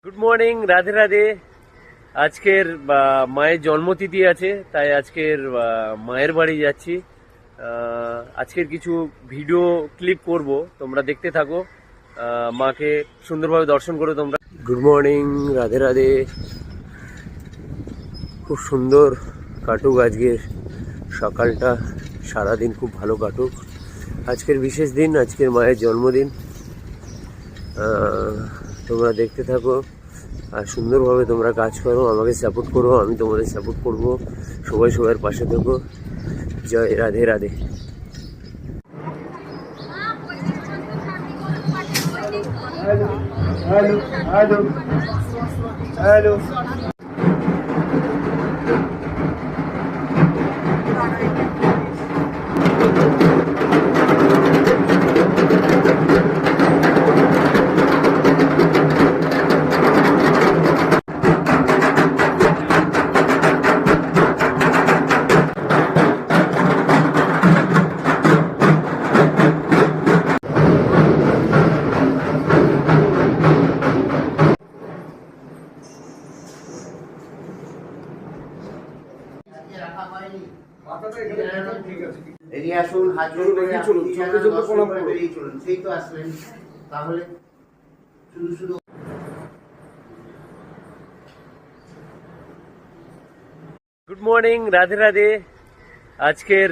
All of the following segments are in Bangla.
Good morning, Radhe Radhe. আজকের মায়ের জন্মতিথি আছে, তাই আজকের মায়ের বাড়ি যাচ্ছি। আজকের কিছু ভিডিও ক্লিপ করব, তোমরা দেখতে থাকো। মাকে সুন্দরভাবে দর্শন করো তোমরা। Good morning, Radhe Radhe. খুব সুন্দর কাটুক আজকের সকালটা, সারাদিন খুব ভালো কাটুক। আজকের বিশেষ দিন, আজকের মায়ের জন্মদিন। তোমরা দেখতে থাকো আর সুন্দরভাবে তোমরা কাজ করো, আমাকে সাপোর্ট করো, আমি তোমাদের সাপোর্ট করব। সবাই সবার পাশে থেকো। জয় Radhe Radhe. Hello hello hello hello. এগিয়ে আসুন, হাত জোড় করে চলুন, বেরিয়ে চলুন। সেই তো আসলেন, তাহলে শুধু শুধু গুড মর্নিং, রাধে রাধে। আজকের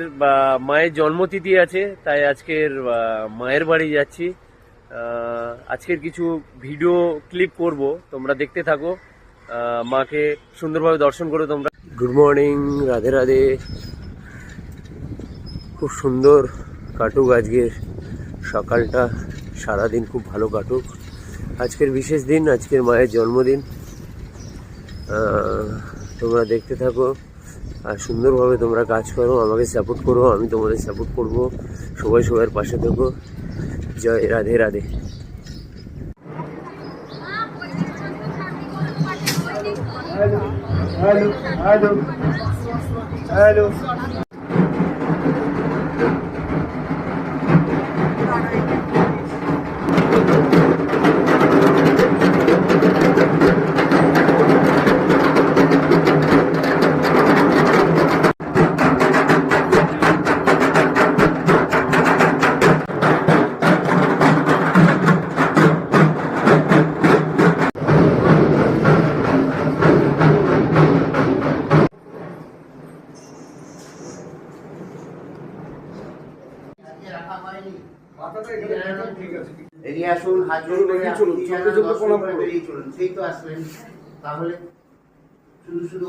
মায়ের জন্মতিথি আছে, তাই আজকের মায়ের বাড়ি যাচ্ছি। আজকের কিছু ভিডিও ক্লিপ করব, তোমরা দেখতে থাকো। মাকে সুন্দরভাবে দর্শন করো তোমরা। Good morning, Radhe Radhe. খুব সুন্দর কাটুক আজকের সকালটা, সারাদিন খুব ভালো কাটুক। আজকের বিশেষ দিন, আজকের মায়ের জন্মদিন। তোমরা দেখতে থাকো আর সুন্দরভাবে তোমরা কাজ করো, আমাকে সাপোর্ট করো, আমি তোমাদের সাপোর্ট করব। সবাই সবার পাশে থেকো। জয় Radhe Radhe. Hello hello hello hello. এগিয়ে আসুন, হাত জোড় করে চলুন, বেরিয়ে চলুন। সেই তো আসলেন, তাহলে শুধু শুধু